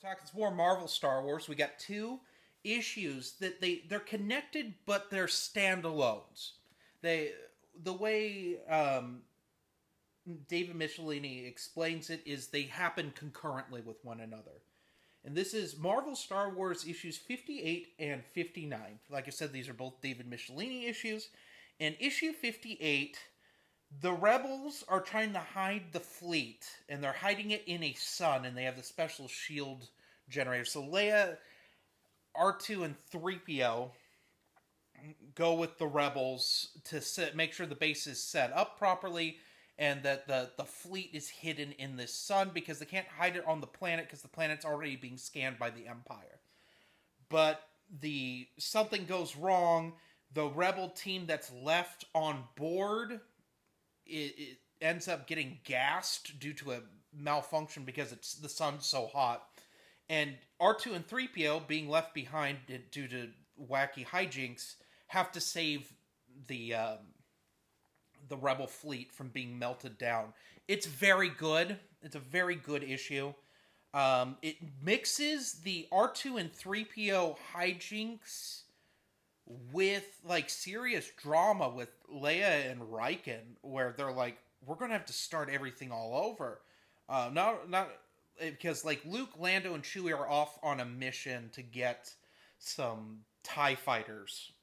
talking some more Marvel Star Wars. We got two issues that they're connected, but they're standalones. They the way David Michelini explains it is they happen concurrently with one another. And this is Marvel Star Wars issues 58 and 59. Like I said, these are both David Michelini issues. In issue 58, the rebels are trying to hide the fleet, and they're hiding it in a sun, and they have the special shield generator. So Leia, R2, and 3PO go with the rebels to make sure the base is set up properly and that the fleet is hidden in this sun because they can't hide it on the planet because the planet's already being scanned by the Empire. But something goes wrong. The rebel team that's left on board it ends up getting gassed due to a malfunction because the sun's so hot. And R2 and 3PO, being left behind due to wacky hijinks, have to save the rebel fleet from being melted down. It's very good. It's a very good issue. It mixes the R2 and 3PO hijinks with like serious drama with Leia and Riken, where they're like, we're gonna have to start everything all over. Not because like Luke, Lando, and Chewie are off on a mission to get some TIE fighters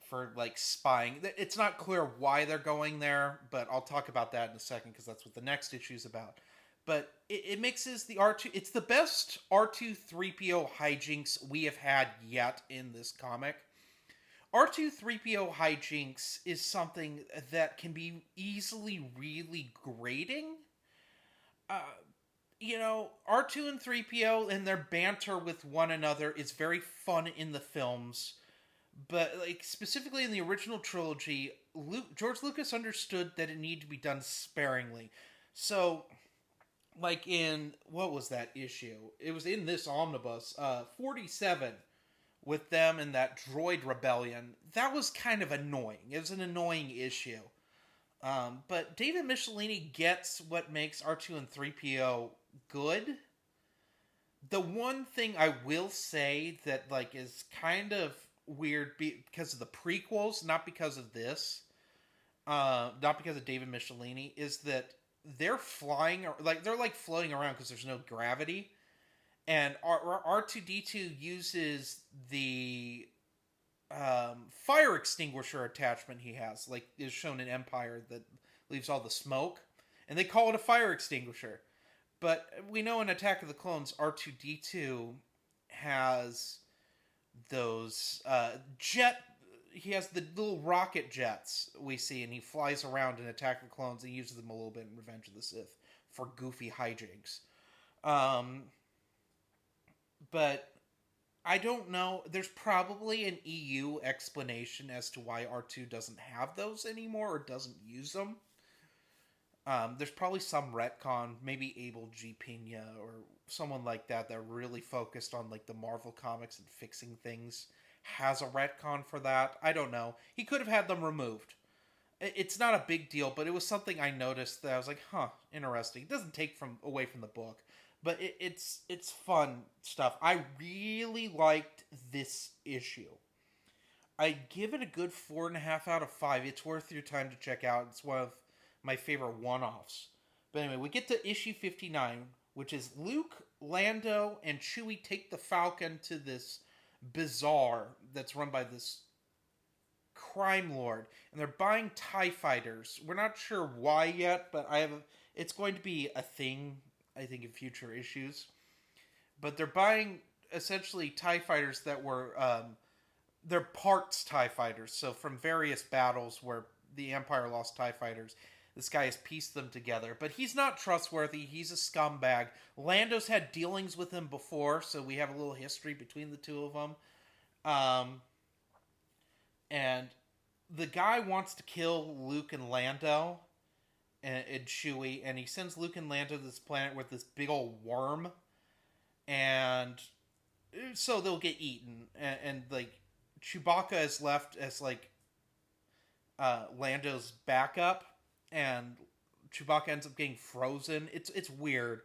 for like spying. It's not clear why they're going there, but I'll talk about that in a second because that's what the next issue is about. But it mixes the R2. It's the best R2 3PO hijinks we have had yet in this comic. R2 3PO hijinks is something that can be easily really grating. R2 and 3PO and their banter with one another is very fun in the films. But like specifically in the original trilogy, George Lucas understood that it needed to be done sparingly. So like in, what was that issue? It was in this omnibus, 47, with them and that droid rebellion. That was kind of annoying. It was an annoying issue. But David Michelini gets what makes R2 and 3PO good. The one thing I will say that like is kind of weird because of the prequels, not because of this, not because of David Michelini, is that they're flying, like they're like floating around because there's no gravity, and R2D2 uses the fire extinguisher attachment he has, like is shown in Empire, that leaves all the smoke, and they call it a fire extinguisher. But we know in Attack of the Clones, R2D2 has those he has the little rocket jets we see, and he flies around in Attack of the Clones and uses them a little bit in Revenge of the Sith for goofy hijinks. But I don't know. There's probably an EU explanation as to why R2 doesn't have those anymore or doesn't use them. There's probably some retcon, maybe Abel G. Pena or someone like that really focused on like the Marvel comics and fixing things has a retcon for that. I don't know. He could have had them removed. It's not a big deal, but it was something I noticed that I was like, huh, interesting. It doesn't take away from the book, but it's fun stuff. I really liked this issue. I give it a good 4.5 out of 5. It's worth your time to check out. It's one of my favorite one-offs. But anyway, we get to issue 59, which is Luke, Lando, and Chewie take the Falcon to this bazaar that's run by this crime lord, and they're buying TIE fighters. We're not sure why yet, but it's going to be a thing, I think, in future issues. But they're buying essentially TIE fighters that were they're parts TIE fighters, so from various battles where the Empire lost TIE fighters. This guy has pieced them together, but he's not trustworthy. He's a scumbag. Lando's had dealings with him before, so we have a little history between the two of them. And the guy wants to kill Luke and Lando and Chewie, and he sends Luke and Lando to this planet with this big old worm, and so they'll get eaten. And like Chewbacca is left as like Lando's backup, and Chewbacca ends up getting frozen. It's weird.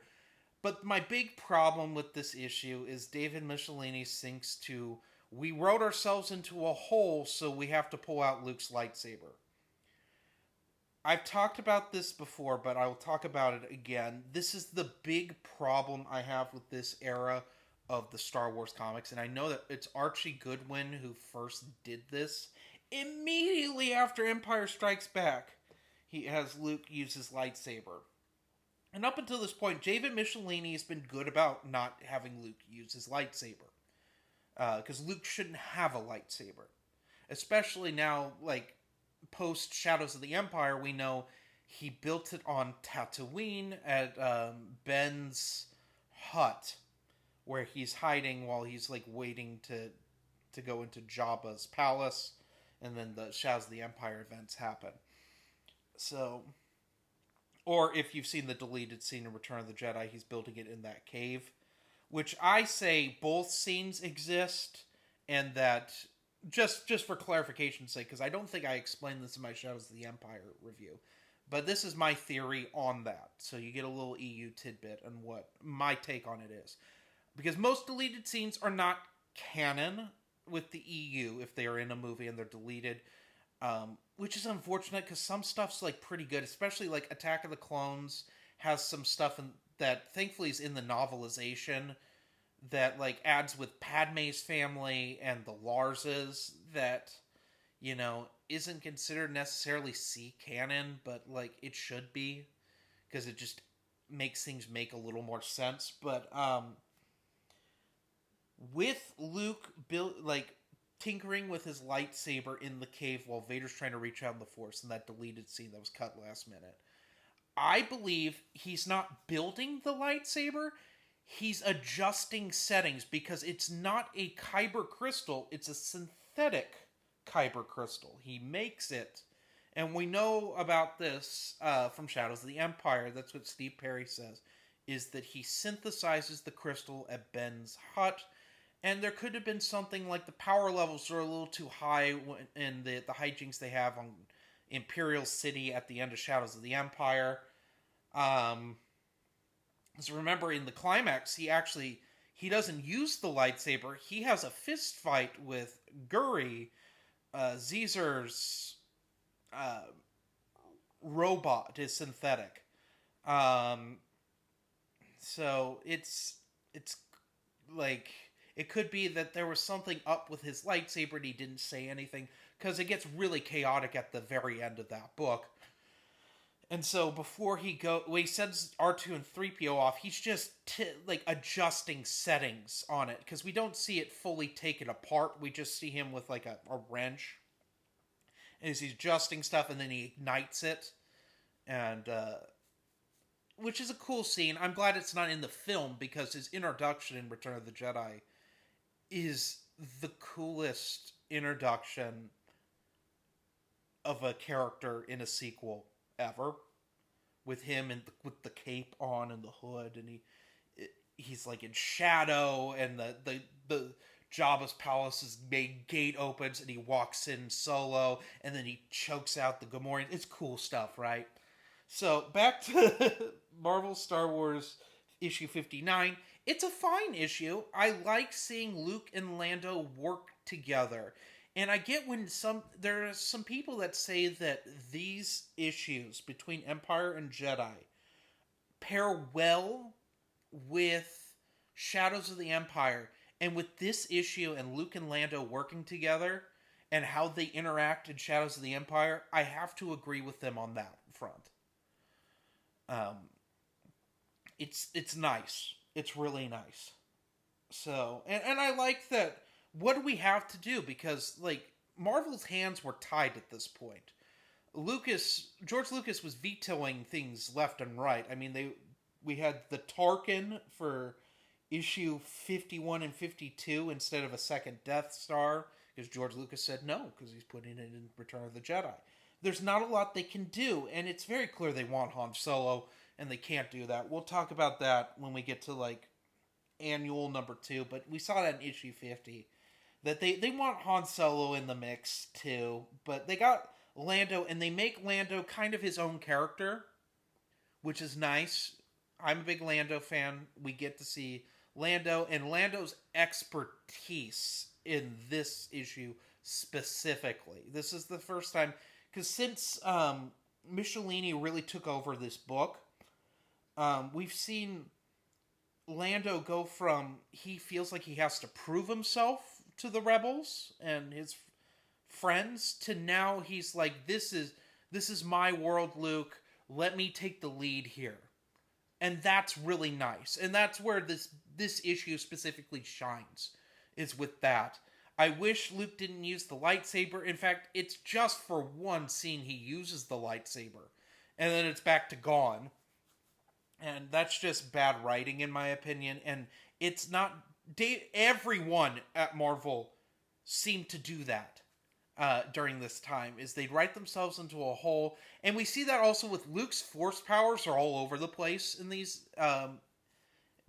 But my big problem with this issue is David Michelinie sinks to, we wrote ourselves into a hole, so we have to pull out Luke's lightsaber. I've talked about this before, but I will talk about it again. This is the big problem I have with this era of the Star Wars comics, and I know that it's Archie Goodwin who first did this. Immediately after Empire Strikes Back, he has Luke use his lightsaber. And up until this point, David Michelinie has been good about not having Luke use his lightsaber. Because Luke shouldn't have a lightsaber. Especially now, like, post Shadows of the Empire, we know he built it on Tatooine at Ben's hut, where he's hiding while he's, like, waiting to go into Jabba's palace, and then the Shadows of the Empire events happen. So, or if you've seen the deleted scene in Return of the Jedi, he's building it in that cave. Which I say both scenes exist, and that, just for clarification's sake, because I don't think I explained this in my Shadows of the Empire review, but this is my theory on that, so you get a little EU tidbit on what my take on it is. Because most deleted scenes are not canon with the EU if they are in a movie and they're deleted, which is unfortunate because some stuff's like pretty good, especially like Attack of the Clones has some stuff that thankfully is in the novelization that like adds with Padme's family and the Larses that, you know, isn't considered necessarily C canon, but like it should be because it just makes things make a little more sense. But with Luke tinkering with his lightsaber in the cave while Vader's trying to reach out in the Force in that deleted scene that was cut last minute, I believe he's not building the lightsaber, he's adjusting settings because it's not a kyber crystal, it's a synthetic kyber crystal. He makes it, and we know about this from Shadows of the Empire. That's what Steve Perry says, is that he synthesizes the crystal at Ben's hut, and there could have been something like the power levels are a little too high in the hijinks they have on Imperial City at the end of Shadows of the Empire. So remember, in the climax, he doesn't use the lightsaber. He has a fist fight with Guri, Caesar's robot is synthetic. So it's like, it could be that there was something up with his lightsaber and he didn't say anything, because it gets really chaotic at the very end of that book. And so before he sends R2 and 3PO off, he's just adjusting settings on it, because we don't see it fully taken apart. We just see him with like a wrench, and he's adjusting stuff, and then he ignites it, and which is a cool scene. I'm glad it's not in the film, because his introduction in Return of the Jedi is the coolest introduction of a character in a sequel ever, with him and with the cape on and the hood, and he's like in shadow, and the Jabba's palace's main gate opens and he walks in solo, and then he chokes out the Gamorrean. It's cool stuff, right? So back to Marvel Star Wars issue 59. It's a fine issue. I like seeing Luke and Lando work together. And I get when there are some people that say that these issues between Empire and Jedi pair well with Shadows of the Empire, and with this issue and Luke and Lando working together and how they interact in Shadows of the Empire, I have to agree with them on that front. It's nice. It's really nice. So, and I like that. What do we have to do? Because, like, Marvel's hands were tied at this point. George Lucas was vetoing things left and right. I mean, we had the Tarkin for issue 51 and 52 instead of a second Death Star, because George Lucas said no, because he's putting it in Return of the Jedi. There's not a lot they can do, and it's very clear they want Han Solo, and they can't do that. We'll talk about that when we get to, like, annual number 2, but we saw that in issue 50, that they want Han Solo in the mix too, but they got Lando, and they make Lando kind of his own character, which is nice. I'm a big Lando fan. We get to see Lando and Lando's expertise in this issue specifically. This is the first time, because since Michelini really took over this book, we've seen Lando go from he feels like he has to prove himself to the rebels and his friends to now he's like, this is my world, Luke. Let me take the lead here. And that's really nice. And that's where this issue specifically shines, is with that. I wish Luke didn't use the lightsaber. In fact, it's just for one scene he uses the lightsaber. And then it's back to gone. And that's just bad writing, in my opinion. And it's not... everyone at Marvel seemed to do that during this time, is they'd write themselves into a hole. And we see that also with Luke's force powers are all over the place in these...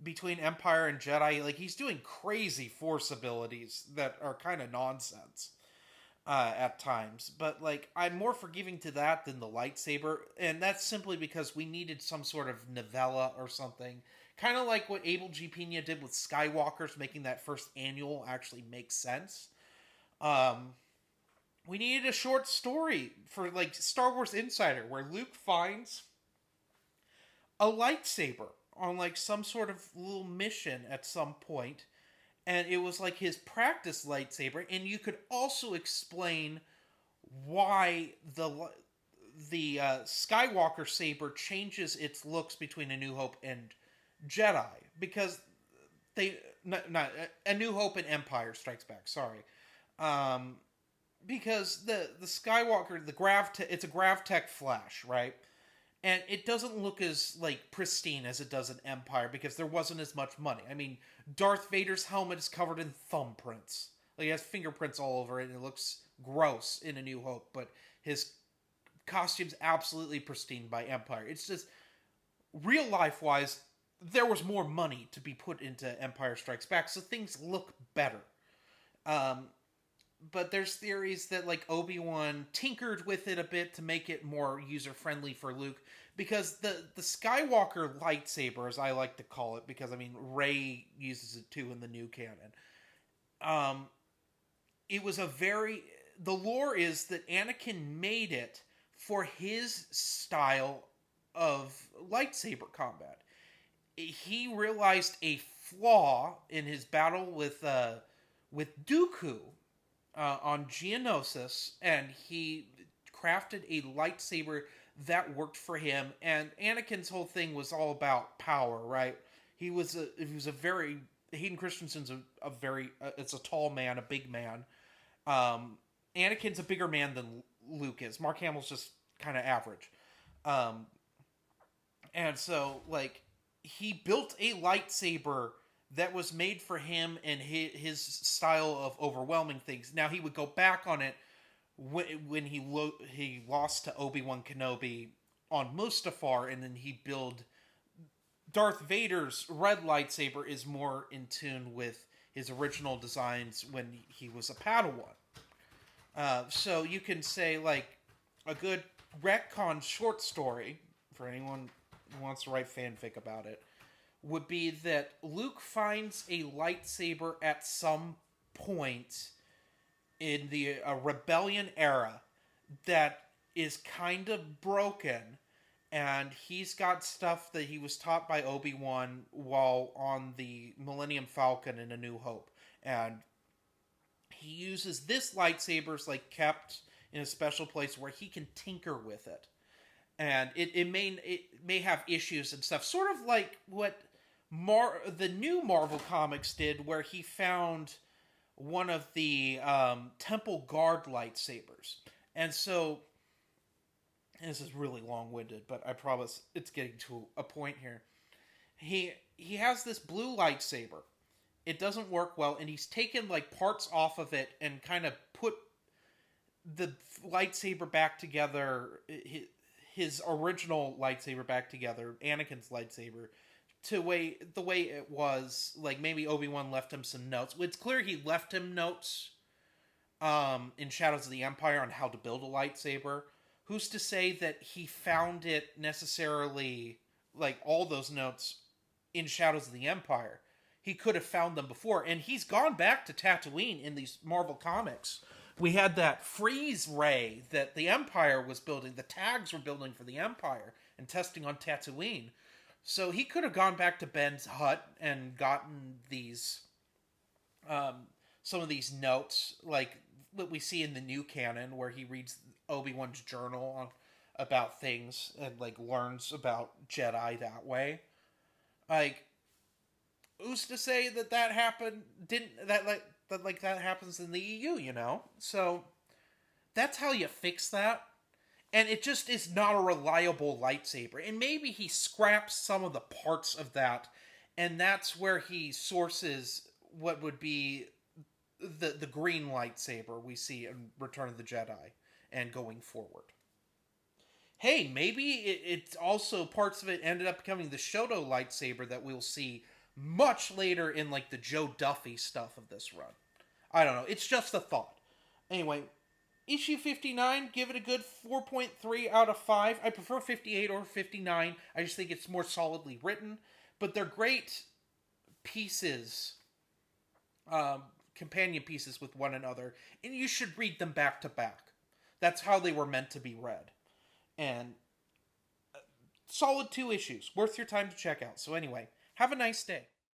between Empire and Jedi. Like, he's doing crazy force abilities that are kind of nonsense at times. But, like, I'm more forgiving to that than the lightsaber. And that's simply because we needed some sort of novella or something. Kind of like what Abel G. Pena did with Skywalkers, making that first annual actually make sense. We needed a short story for, like, Star Wars Insider, where Luke finds a lightsaber on, like, some sort of little mission at some point, and it was, like, his practice lightsaber, and you could also explain why the Skywalker saber changes its looks between A New Hope and Jedi, because they... not A New Hope and Empire Strikes Back, sorry. Because the Skywalker, it's a Gravtech Flash, right? And it doesn't look as, like, pristine as it does in Empire, because there wasn't as much money. I mean, Darth Vader's helmet is covered in thumbprints. Like, he has fingerprints all over it, and it looks gross in A New Hope, but his costume's absolutely pristine by Empire. It's just, real life-wise, there was more money to be put into Empire Strikes Back, so things look better. But there's theories that, like, Obi-Wan tinkered with it a bit to make it more user-friendly for Luke. Because the Skywalker lightsaber, as I like to call it, because, I mean, Rey uses it too in the new canon. It was the lore is that Anakin made it for his style of lightsaber combat. He realized a flaw in his battle with Dooku, on Geonosis, and he crafted a lightsaber that worked for him. And Anakin's whole thing was all about power, right? Hayden Christensen's a very it's a tall man, a big man. Anakin's a bigger man than Luke is. Mark Hamill's just kind of average. And so, like, he built a lightsaber that was made for him and his style of overwhelming things. Now, he would go back on it when he lost to Obi-Wan Kenobi on Mustafar, and then he built... Darth Vader's red lightsaber is more in tune with his original designs when he was a Padawan. So you can say, like, a good retcon short story, for anyone who wants to write fanfic about it, would be that Luke finds a lightsaber at some point in the Rebellion era that is kind of broken, and he's got stuff that he was taught by Obi-Wan while on the Millennium Falcon in A New Hope, and he uses this lightsaber's, like, kept in a special place where he can tinker with it, and it may have issues and stuff, sort of like what the new Marvel Comics did, where he found one of the Temple Guard lightsabers. And so, and this is really long-winded, but I promise it's getting to a point here. He has this blue lightsaber. It doesn't work well, and he's taken, like, parts off of it and kind of put the lightsaber back together, his original lightsaber back together, Anakin's lightsaber, the way it was. Like, maybe Obi-Wan left him some notes. It's clear he left him notes in Shadows of the Empire on how to build a lightsaber. Who's to say that he found it necessarily like all those notes in Shadows of the Empire. He could have found them before, and he's gone back to Tatooine in these Marvel comics. We had that freeze ray that the Empire was building, the tags were building for the Empire and testing on Tatooine. So he could have gone back to Ben's hut and gotten these, some of these notes, like what we see in the new canon, where he reads Obi-Wan's journal about things and like learns about Jedi that way. Like, who's to say that that happened? Didn't that like that happens in the EU? You know, so that's how you fix that. And it just is not a reliable lightsaber. And maybe he scraps some of the parts of that, and that's where he sources what would be the green lightsaber we see in Return of the Jedi and going forward. Hey, maybe it's also parts of it ended up becoming the Shoto lightsaber that we'll see much later in like the Joe Duffy stuff of this run. I don't know. It's just a thought. Anyway, issue 59, give it a good 4.3 out of 5. I prefer 58 or 59. I just think it's more solidly written. But they're great pieces, companion pieces with one another. And you should read them back to back. That's how they were meant to be read. And solid 2 issues. Worth your time to check out. So anyway, have a nice day.